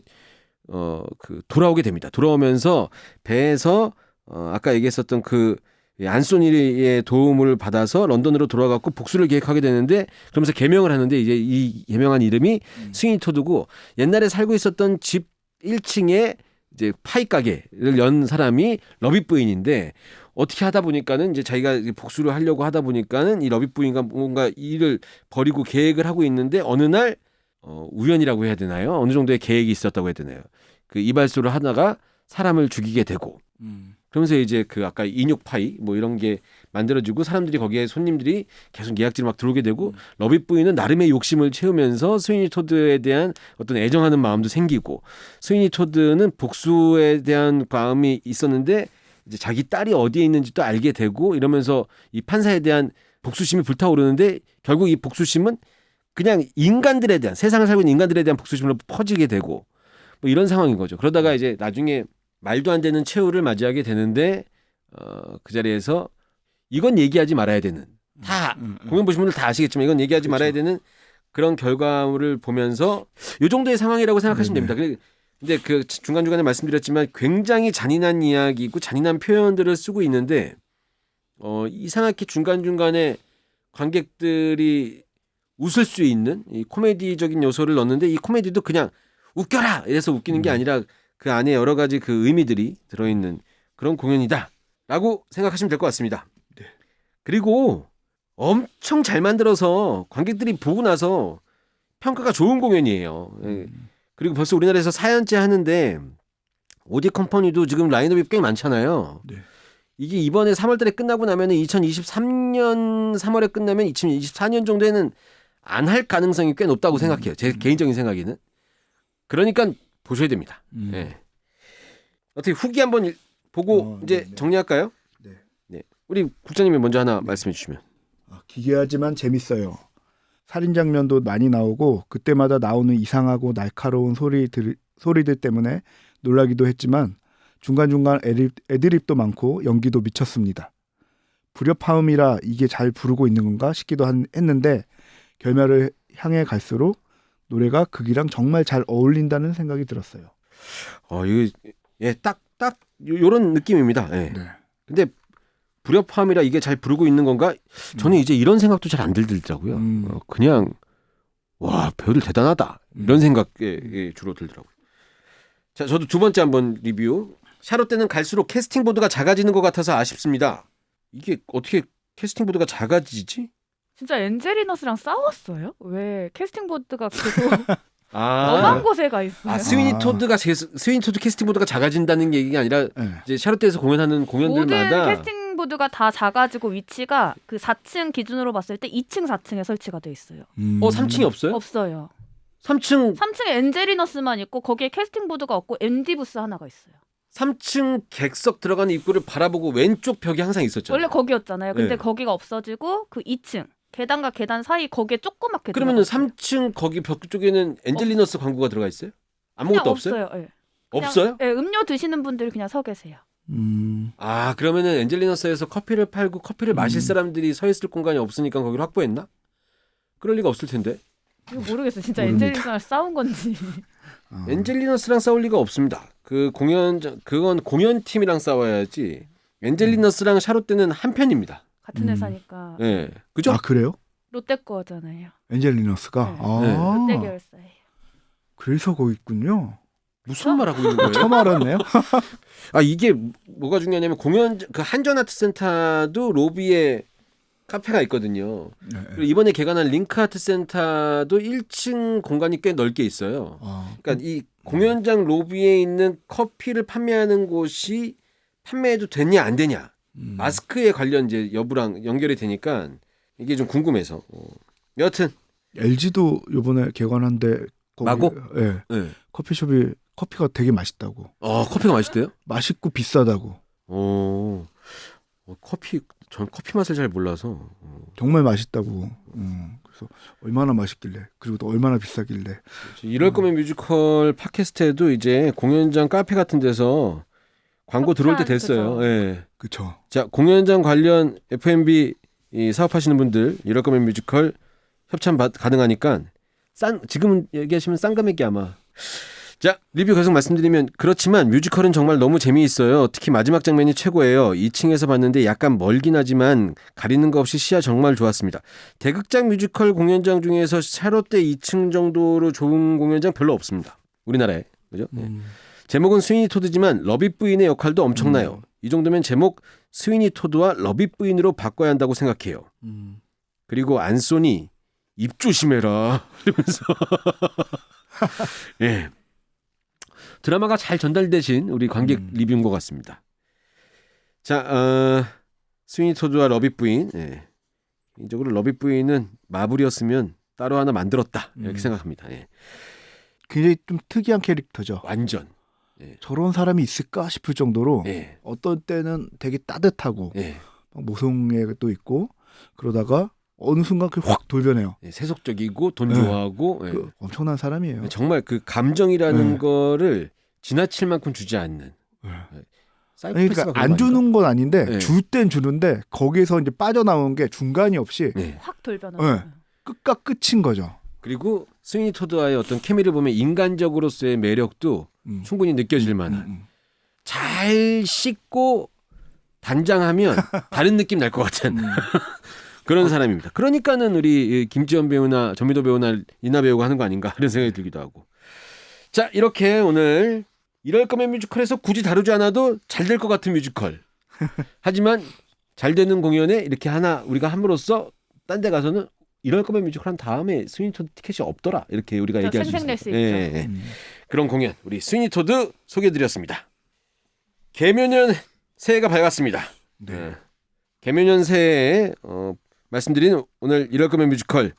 그 돌아오게 됩니다. 돌아오면서 배에서 아까 얘기했었던 그 안소니의 도움을 받아서 런던으로 돌아갔고 복수를 계획하게 되는데 그러면서 개명을 하는데 이제 이 개명한 이름이 스위니 토드고 옛날에 살고 있었던 집 1층에 이제 파이 가게를 연 사람이 러빗 부인인데 어떻게 하다 보니까는 이제 자기가 복수를 하려고 하다 보니까는 이 러빗 부인과 뭔가 일을 벌이고 계획을 하고 있는데 어느 날 우연이라고 해야 되나요? 어느 정도의 계획이 있었다고 해야 되나요? 그 이발소를 하다가 사람을 죽이게 되고 그러면서 이제 그 아까 인육 파이 뭐 이런 게 만들어지고 사람들이 거기에 손님들이 계속 예약지로 막 들어오게 되고 러빗 부인은 나름의 욕심을 채우면서 스위니 토드에 대한 어떤 애정하는 마음도 생기고 스위니 토드는 복수에 대한 마음이 있었는데 이제 자기 딸이 어디에 있는지도 알게 되고 이러면서 이 판사에 대한 복수심이 불타오르는데 결국 이 복수심은 그냥 인간들에 대한 세상을 살고 있는 인간들에 대한 복수심으로 퍼지게 되고 뭐 이런 상황인 거죠. 그러다가 이제 나중에 말도 안 되는 최후를 맞이하게 되는데 그 자리에서 이건 얘기하지 말아야 되는 다 공연 보신 분들 다 아시겠지만 이건 얘기하지 말아야 되는 그런 결과물을 보면서 이 정도의 상황이라고 생각하시면 됩니다. 근데 그 중간중간에 말씀드렸지만 굉장히 잔인한 이야기고 잔인한 표현들을 쓰고 있는데 이상하게 중간중간에 관객들이 웃을 수 있는 이 코미디적인 요소를 넣는데 이 코미디도 그냥 웃겨라 이래서 웃기는 게 아니라 그 안에 여러 가지 그 의미들이 들어있는 그런 공연이다라고 생각하시면 될 것 같습니다. 네. 그리고 엄청 잘 만들어서 관객들이 보고 나서 평가가 좋은 공연이에요. 그리고 벌써 우리나라에서 4년째 하는데 오디 컴퍼니도 지금 라인업이 꽤 많잖아요. 네. 이게 이번에 3월 달에 끝나고 나면 2023년 3월에 끝나면 2024년 정도에는 안 할 가능성이 꽤 높다고 생각해요. 제 개인적인 생각에는. 그러니까 보셔야 됩니다. 네. 어떻게 후기 한번 보고 이제 네네. 정리할까요? 네. 네. 우리 국장님이 먼저 하나 말씀해 주시면. 기괴하지만 재밌어요. 살인 장면도 많이 나오고 그때마다 나오는 이상하고 날카로운 소리들 때문에 놀라기도 했지만 중간중간 애드립도 많고 연기도 미쳤습니다. 불협화음이라 이게 잘 부르고 있는 건가 싶기도 했는데 결말을 향해 갈수록 노래가 극이랑 정말 잘 어울린다는 생각이 들었어요. 이거 딱 요런 느낌입니다. 예. 네. 근데 불협화음이라 이게 잘 부르고 있는 건가? 저는 이제 이런 생각도 잘 안 들더라고요. 그냥 와 배우들 대단하다 이런 생각이 주로 들더라고요. 자, 저도 두 번째 한번 리뷰. 샤롯 때는 갈수록 캐스팅 보드가 작아지는 것 같아서 아쉽습니다. 이게 어떻게 캐스팅 보드가 작아지지? 진짜 엔젤리너스랑 싸웠어요? 왜 캐스팅 보드가 계속 엄한 곳에 가 있어요? 스위니 토드 캐스팅 보드가 작아진다는 얘기가 아니라 네. 이제 샤롯때에서 공연하는 공연들마다 모든 캐스팅 보드가 다 작아지고 위치가 그 4층 기준으로 봤을 때 2층, 4층에 설치가 돼 있어요. 3층이 없어요? 없어요. 3층에 엔젤리너스만 있고 거기에 캐스팅 보드가 없고 MD 부스 하나가 있어요. 3층 객석 들어가는 입구를 바라보고 왼쪽 벽이 항상 있었잖아요. 원래 거기였잖아요. 근데 네. 거기가 없어지고 그 2층 계단과 계단 사이 거기에 조그맣게 그러면은 들어갔어요. 3층 거기 벽 쪽에는 엔젤리너스 광고가 들어가 있어요? 아무것도 그냥 없어요? 네. 없어요? 네, 음료 드시는 분들 그냥 서 계세요. 그러면은 엔젤리너스에서 커피를 팔고 커피를 마실 사람들이 서 있을 공간이 없으니까 거기를 확보했나? 그럴 리가 없을 텐데. 이거 모르겠어요. 진짜 모릅니다. 엔젤리너스랑 싸운 건지. 엔젤리너스랑 싸울 리가 없습니다. 그건 공연팀이랑 싸워야지. 엔젤리너스랑 샤롯 때는 한 편입니다. 같은 회사니까. 예. 그죠? 아 그래요? 롯데 거잖아요. 엔젤리너스가 네. 롯데 계열사예요. 그래서 거기 있군요. 무슨 말 하고 있는 거예요? 처음 알았네요. 이게 뭐가 중요하냐면 그 한전 아트센터도 로비에 카페가 있거든요. 네. 그리고 이번에 개관한 링크 아트센터도 1층 공간이 꽤 넓게 있어요. 그러니까 이 공연장 로비에 있는 커피를 판매하는 곳이 판매해도 되냐 안 되냐 마스크에 관련 이제 여부랑 연결이 되니까 이게 좀 궁금해서. 여하튼 LG도 요번에 개관한데 마곡? 네. 네. 커피숍이 커피가 되게 맛있다고. 커피가 맛있대요? 맛있고 비싸다고. 커피 전 커피 맛을 잘 몰라서. 정말 맛있다고. 그래서 얼마나 맛있길래 그리고 또 얼마나 비싸길래. 이럴 거면 뮤지컬 팟캐스트에도 이제 공연장 카페 같은 데서 광고 들어올 때 됐어요. 예. 그렇죠. 자, 공연장 관련 F&B 사업하시는 분들 이럴 거면 뮤지컬 협찬 가능하니까 지금 얘기하시면 싼 금액이 아마. 자, 리뷰 계속 말씀드리면 그렇지만 뮤지컬은 정말 너무 재미있어요. 특히 마지막 장면이 최고예요. 2층에서 봤는데 약간 멀긴 하지만 가리는 거 없이 시야 정말 좋았습니다. 대극장 뮤지컬 공연장 중에서 샤롯대 2층 정도로 좋은 공연장 별로 없습니다. 우리나라에. 그죠? 네. 제목은 스위니 토드지만 러빗 부인의 역할도 엄청나요. 이 정도면 제목 스위니 토드와 러빗 부인으로 바꿔야 한다고 생각해요. 그리고 안소니 입 조심해라 이러면서 예. 드라마가 잘 전달되신 우리 관객 리뷰인 것 같습니다. 자, 스위니 토드와 러빗 부인. 예. 개인적으로 러빗 부인은 마블이었으면 따로 하나 만들었다 이렇게 생각합니다. 예. 굉장히 좀 특이한 캐릭터죠. 완전. 저런 사람이 있을까 싶을 정도로 예. 어떤 때는 되게 따뜻하고 예. 막 모성애도 있고 그러다가 어느 순간 그 확 돌변해요. 예, 세속적이고 돈 좋아하고 예. 그 엄청난 사람이에요. 정말 그 감정이라는 거를 지나칠 만큼 주지 않는. 그러니까 안 주는 건 아닌데 네. 줄 땐 주는데 거기에서 이제 빠져나오는 게 중간이 없이 확 돌변하는. 끝과 끝인 거죠. 그리고 스위니 토드와의 어떤 케미를 보면 인간적으로서의 매력도 충분히 느껴질 만한. 잘 씻고 단장하면 다른 느낌 날 것 같은 그런 사람입니다. 그러니까는 우리 김지연 배우나 전미도 배우나 이나 배우가 하는 거 아닌가 이런 생각이 들기도 하고. 자, 이렇게 오늘 이럴 거면 뮤지컬에서 굳이 다루지 않아도 잘 될 것 같은 뮤지컬. 하지만 잘 되는 공연에 이렇게 하나 우리가 함으로써 딴 데 가서는 이럴 거면 뮤지컬 한 다음에 스위니 토드 티켓이 없더라. 이렇게 우리가 얘기할 수 생생낼 있습니다. 수 있죠. 예, 예. 그런 공연 우리 스위니 토드 소개해드렸습니다. 개묘년 새해가 밝았습니다. 네. 개묘년 새해에 말씀드린 오늘 이럴 거면 뮤지컬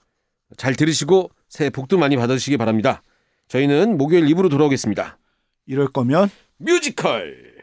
잘 들으시고 새해 복도 많이 받으시기 바랍니다. 저희는 목요일 2부로 돌아오겠습니다. 이럴 거면 뮤지컬